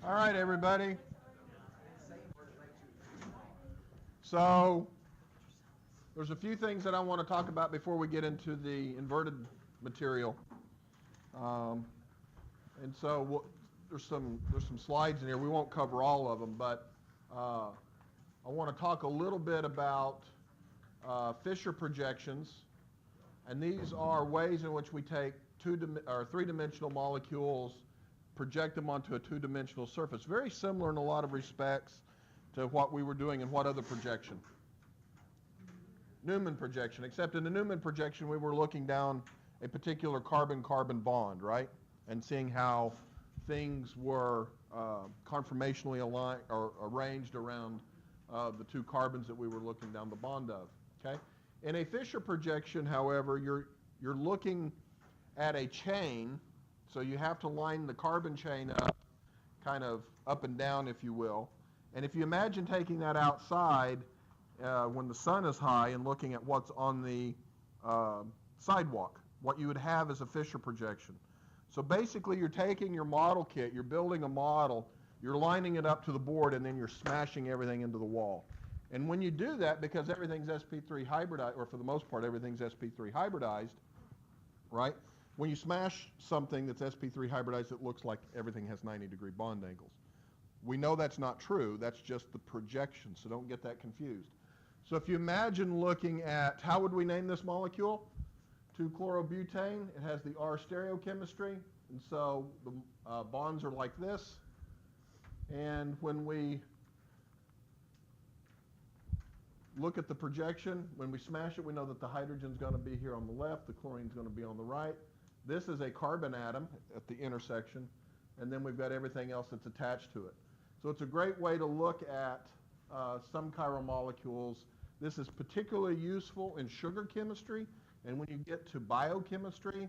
All right, everybody. So there's a few things that I want to talk about before we get into the inverted material. And so there's some slides in here. We won't cover all of them, but I want to talk a little bit about Fischer projections. And these are ways in which we take three-dimensional molecules, project them onto a two-dimensional surface. Very similar in a lot of respects to what we were doing in what other projection? Newman projection, except in the Newman projection we were looking down a particular carbon-carbon bond, right? And seeing how things were conformationally aligned or arranged around the two carbons that we were looking down the bond of, okay? In a Fischer projection, however, you're looking at a chain, so you have to line the carbon chain up, kind of up and down, if you will. And if you imagine taking that outside when the sun is high and looking at what's on the sidewalk, what you would have is a Fischer projection. So basically you're taking your model kit, you're building a model, you're lining it up to the board, and then you're smashing everything into the wall. And when you do that, because everything's sp3 hybridized, or for the most part everything's sp3 hybridized, right? When you smash something that's sp3 hybridized, it looks like everything has 90-degree bond angles. We know that's not true. That's just the projection, so don't get that confused. So if you imagine looking at, how would we name this molecule? 2-chlorobutane. It has the R stereochemistry, and so the bonds are like this. And when we look at the projection, when we smash it, we know that the hydrogen's going to be here on the left, the chlorine's going to be on the right. This is a carbon atom at the intersection, and then we've got everything else that's attached to it. So it's a great way to look at some chiral molecules. This is particularly useful in sugar chemistry, and when you get to biochemistry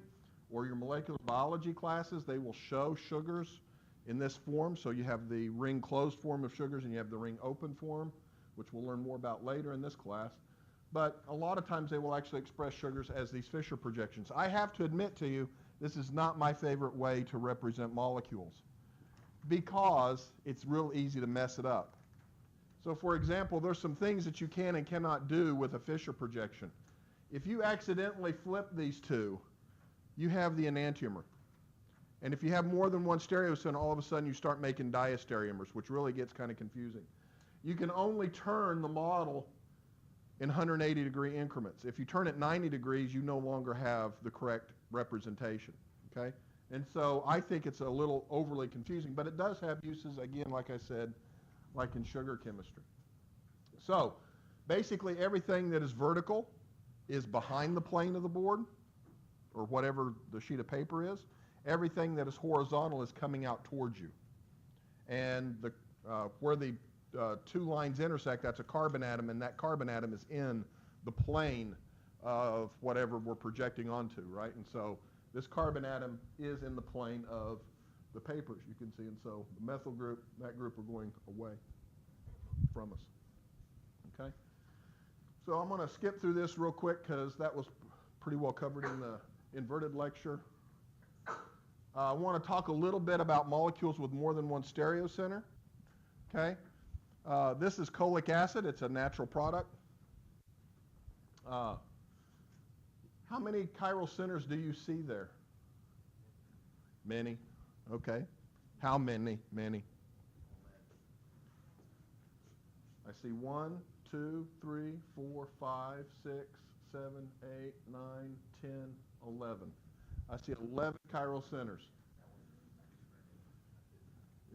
or your molecular biology classes, they will show sugars in this form. So you have the ring closed form of sugars and you have the ring open form, which we'll learn more about later in this class. But a lot of times they will actually express sugars as these Fischer projections. I have to admit to you, this is not my favorite way to represent molecules because it's real easy to mess it up. So for example, there's some things that you can and cannot do with a Fischer projection. If you accidentally flip these two, you have the enantiomer. And if you have more than one stereocenter, all of a sudden you start making diastereomers, which really gets kind of confusing. You can only turn the model in 180-degree increments. If you turn it 90 degrees, you no longer have the correct representation, okay? And so I think it's a little overly confusing, but it does have uses, again, like I said, like in sugar chemistry. So basically everything that is vertical is behind the plane of the board, or whatever the sheet of paper is. Everything that is horizontal is coming out towards you. And where the two lines intersect, that's a carbon atom, and that carbon atom is in the plane of whatever we're projecting onto, right? And so this carbon atom is in the plane of the papers, you can see. And so the methyl group, that group are going away from us, okay? So I'm going to skip through this real quick because that was pretty well covered in the inverted lecture. I want to talk a little bit about molecules with more than one stereocenter, okay? This is cholic acid. It's a natural product. How many chiral centers do you see there? Many. Okay. How many? Many. I see 1, 2, 3, 4, 5, 6, 7, 8, 9, 10, 11. I see 11 chiral centers.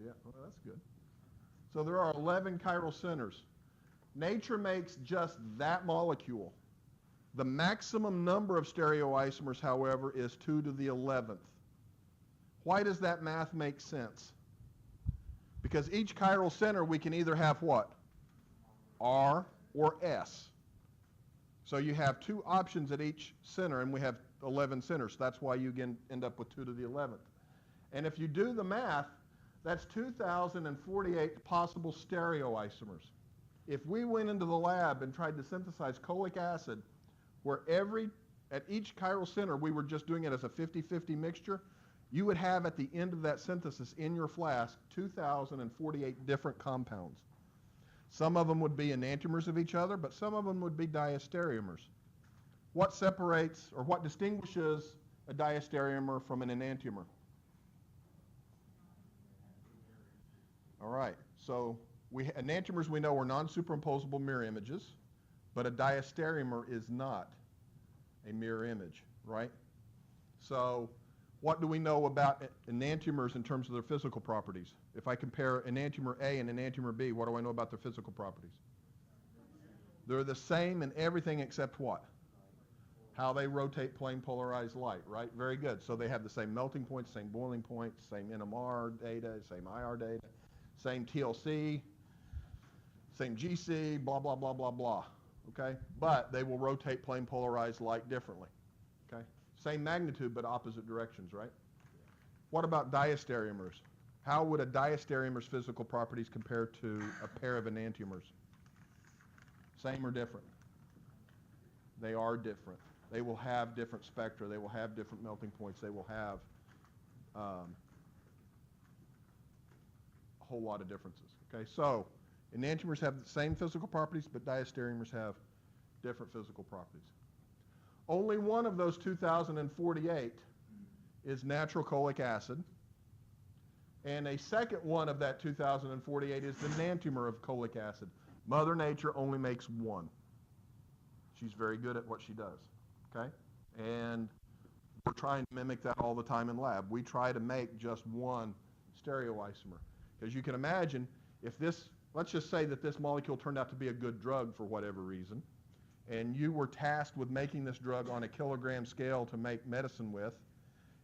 Yeah, well, that's good. So there are 11 chiral centers. Nature makes just that molecule. The maximum number of stereoisomers, however, is 2 to the 11th. Why does that math make sense? Because each chiral center we can either have what? R or S. So you have two options at each center, and we have 11 centers. That's why you end up with 2 to the 11th. And if you do the math, that's 2,048 possible stereoisomers. If we went into the lab and tried to synthesize cholic acid, where at each chiral center we were just doing it as a 50-50 mixture, you would have at the end of that synthesis in your flask 2,048 different compounds. Some of them would be enantiomers of each other, but some of them would be diastereomers. What separates or what distinguishes a diastereomer from an enantiomer? All right, so enantiomers we know are non-superimposable mirror images, but a diastereomer is not a mirror image, right? So what do we know about enantiomers in terms of their physical properties? If I compare enantiomer A and enantiomer B, what do I know about their physical properties? They're the same in everything except what? How they rotate plane polarized light, right? Very good. So they have the same melting points, same boiling points, same NMR data, same IR data, same TLC, same GC, blah, blah, blah, blah, blah, okay? But they will rotate plane polarized light differently, okay? Same magnitude, but opposite directions, right? What about diastereomers? How would a diastereomer's physical properties compare to a pair of enantiomers? Same or different? They are different. They will have different spectra. They will have different melting points. They will have a whole lot of differences, okay? So enantiomers have the same physical properties, but diastereomers have different physical properties. Only one of those 2,048 is natural cholic acid, and a second one of that 2,048 is the enantiomer of cholic acid. Mother Nature only makes one. She's very good at what she does, okay? And we're trying to mimic that all the time in lab. We try to make just one stereoisomer. Because you can imagine, if this, let's just say that this molecule turned out to be a good drug for whatever reason, and you were tasked with making this drug on a kilogram scale to make medicine with,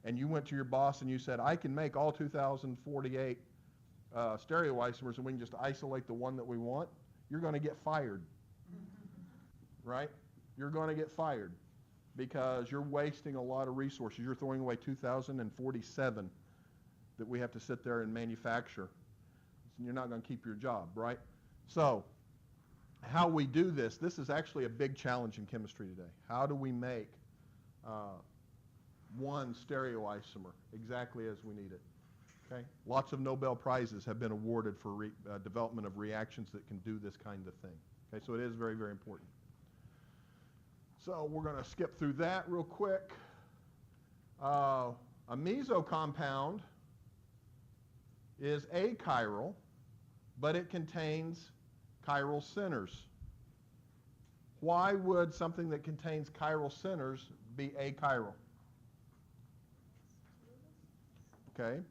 and you went to your boss and you said, I can make all 2,048 stereoisomers and we can just isolate the one that we want, you're going to get fired, right? You're going to get fired because you're wasting a lot of resources. You're throwing away 2,047 that we have to sit there and manufacture. You're not going to keep your job, right? So how we do this is actually a big challenge in chemistry today. How do we make one stereoisomer exactly as we need it? Okay? Lots of Nobel Prizes have been awarded for development of reactions that can do this kind of thing. Okay, so it is very, very important. So we're going to skip through that real quick. A meso compound is achiral, but it contains chiral centers. Why would something that contains chiral centers be achiral? Okay,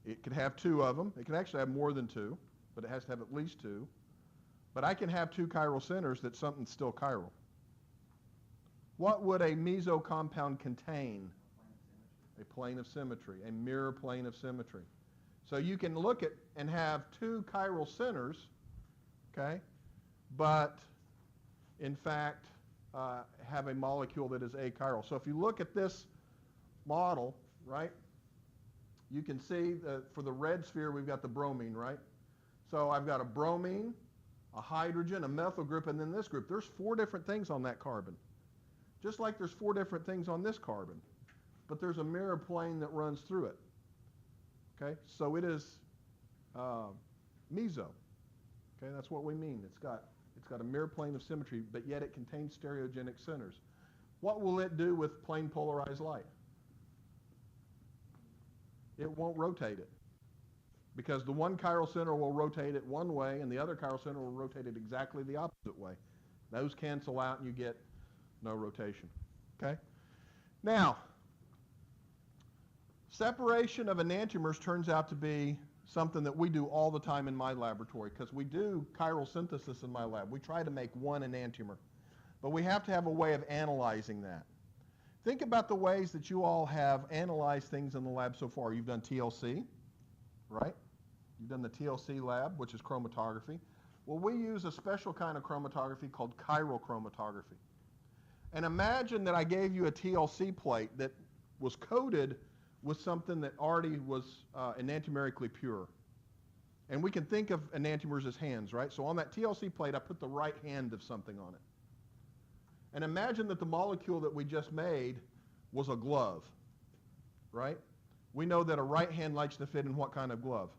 it could have two of them. It can actually have more than two, but it has to have at least two. But I can have two chiral centers that something's still chiral. What would a meso compound contain? A plane of symmetry, a mirror plane of symmetry. So you can look at and have two chiral centers, okay, but in fact have a molecule that is achiral. So if you look at this model, right, you can see that for the red sphere we've got the bromine, right? So I've got a bromine, a hydrogen, a methyl group, and then this group. There's four different things on that carbon. Just like there's four different things on this carbon. But there's a mirror plane that runs through it. Okay, so it is meso. Okay, that's what we mean. It's got a mirror plane of symmetry, but yet it contains stereogenic centers. What will it do with plane polarized light? It won't rotate it, because the one chiral center will rotate it one way and the other chiral center will rotate it exactly the opposite way. Those cancel out and you get no rotation. Okay? Now, separation of enantiomers turns out to be something that we do all the time in my laboratory, because we do chiral synthesis in my lab. We try to make one enantiomer, but we have to have a way of analyzing that. Think about the ways that you all have analyzed things in the lab so far. You've done TLC, right? You've done the TLC lab, which is chromatography. Well, we use a special kind of chromatography called chiral chromatography. And imagine that I gave you a TLC plate that was coated with something that already was enantiomerically pure. And we can think of enantiomers as hands, right? So on that TLC plate, I put the right hand of something on it. And imagine that the molecule that we just made was a glove, right? We know that a right hand likes to fit in what kind of glove?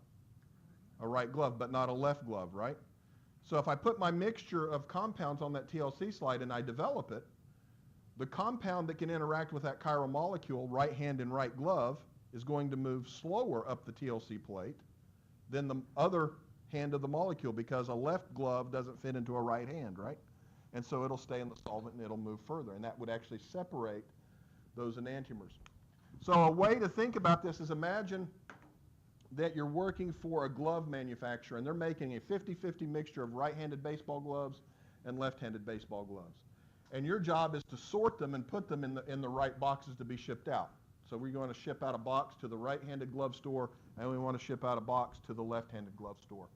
A right glove, but not a left glove, right? So if I put my mixture of compounds on that TLC slide and I develop it, the compound that can interact with that chiral molecule, right hand and right glove, is going to move slower up the TLC plate than the other hand of the molecule, because a left glove doesn't fit into a right hand, right? And so it'll stay in the solvent and it'll move further, and that would actually separate those enantiomers. So a way to think about this is, imagine that you're working for a glove manufacturer and they're making a 50-50 mixture of right-handed baseball gloves and left-handed baseball gloves. And your job is to sort them and put them in the right boxes to be shipped out. So we're going to ship out a box to the right-handed glove store, and we want to ship out a box to the left-handed glove store.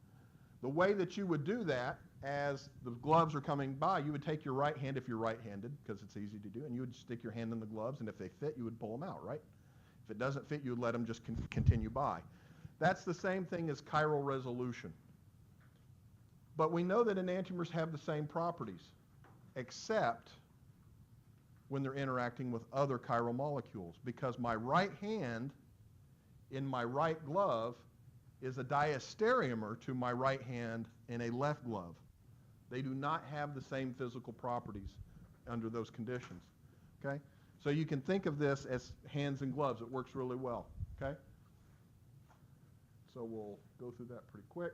The way that you would do that, as the gloves are coming by, you would take your right hand, if you're right-handed, because it's easy to do, and you would stick your hand in the gloves, and if they fit, you would pull them out, right? If it doesn't fit, you would let them just continue by. That's the same thing as chiral resolution. But we know that enantiomers have the same properties, except when they're interacting with other chiral molecules, because my right hand in my right glove is a diastereomer to my right hand in a left glove. They do not have the same physical properties under those conditions, okay? So you can think of this as hands and gloves. It works really well, okay? So we'll go through that pretty quick.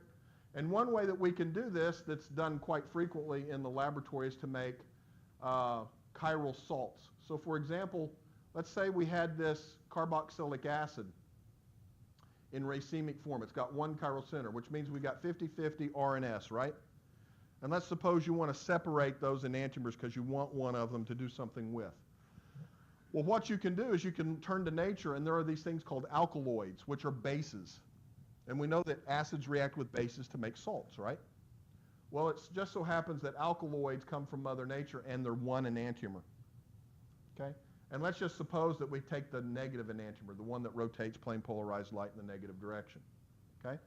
And one way that we can do this that's done quite frequently in the laboratory is to make chiral salts. So for example, let's say we had this carboxylic acid in racemic form. It's got one chiral center, which means we got 50-50 R and S, right? And let's suppose you want to separate those enantiomers because you want one of them to do something with. Well, what you can do is you can turn to nature, and there are these things called alkaloids, which are bases. And we know that acids react with bases to make salts, right? Well, it just so happens that alkaloids come from Mother Nature, and they're one enantiomer, okay? And let's just suppose that we take the negative enantiomer, the one that rotates plane polarized light in the negative direction, okay?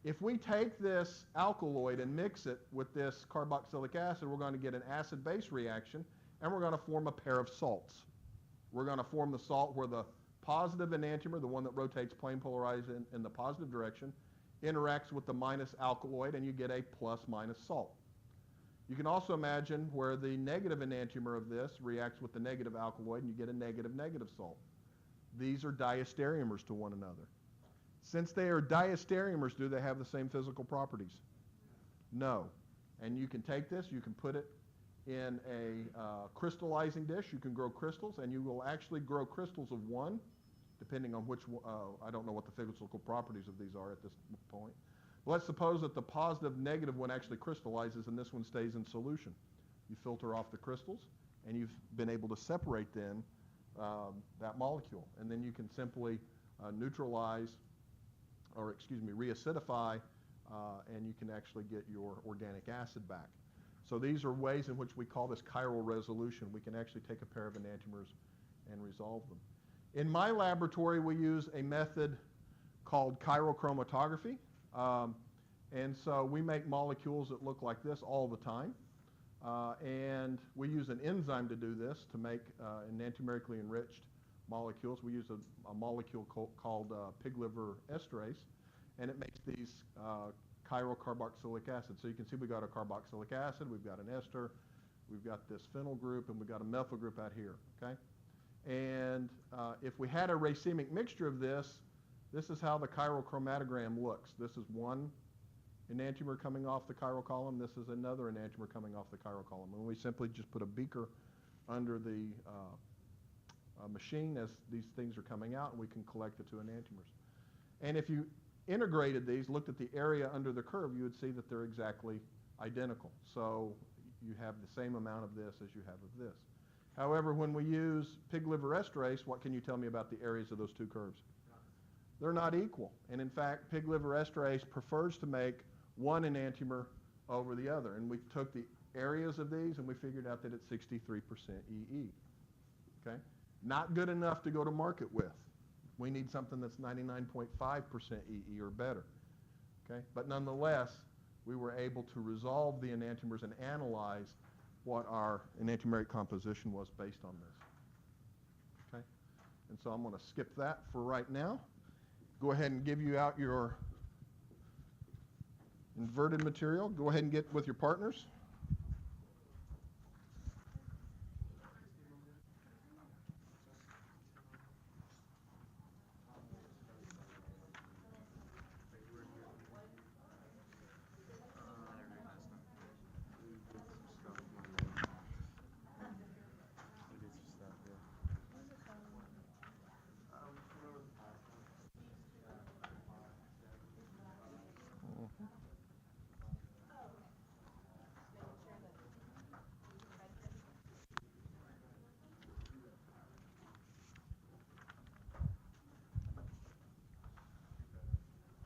If we take this alkaloid and mix it with this carboxylic acid, we're going to get an acid-base reaction, and we're going to form a pair of salts. We're going to form the salt where the positive enantiomer, the one that rotates plane polarized in the positive direction, interacts with the minus alkaloid, and you get a plus-minus salt. You can also imagine where the negative enantiomer of this reacts with the negative alkaloid, and you get a negative-negative salt. These are diastereomers to one another. Since they are diastereomers, do they have the same physical properties? No. And you can take this, you can put it in a crystallizing dish. You can grow crystals, and you will actually grow crystals of one, depending on which, I don't know what the physical properties of these are at this point. Let's suppose that the positive-negative one actually crystallizes and this one stays in solution. You filter off the crystals, and you've been able to separate then that molecule. And then you can simply neutralize, or excuse me, reacidify, and you can actually get your organic acid back. So these are ways in which we call this chiral resolution. We can actually take a pair of enantiomers and resolve them. In my laboratory, we use a method called chiral chromatography. And so we make molecules that look like this all the time. And we use an enzyme to do this, to make enantiomerically enriched molecules. We use a molecule called pig liver esterase, and it makes these chiral carboxylic acid. So you can see we've got a carboxylic acid, we've got an ester, we've got this phenyl group, and we've got a methyl group out here, okay? And if we had a racemic mixture of this, this is how the chiral chromatogram looks. This is one enantiomer coming off the chiral column. This is another enantiomer coming off the chiral column. And we simply just put a beaker under the machine as these things are coming out, and we can collect the two enantiomers. And if you integrated these, looked at the area under the curve, you would see that they're exactly identical. So you have the same amount of this as you have of this. However, when we use pig liver esterase, what can you tell me about the areas of those two curves? They're not equal. And in fact, pig liver esterase prefers to make one enantiomer over the other. And we took the areas of these and we figured out that it's 63% EE. Okay? Not good enough to go to market with. We need something that's 99.5% EE or better. Okay? But nonetheless, we were able to resolve the enantiomers and analyze what our enantiomeric composition was based on this. Okay? And so I'm going to skip that for right now. go ahead and give you out your inverted material. Go ahead and get with your partners.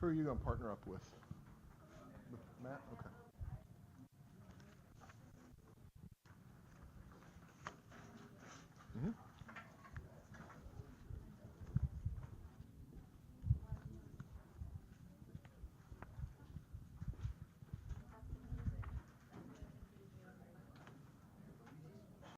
Who are you going to partner up with? Matt? Okay.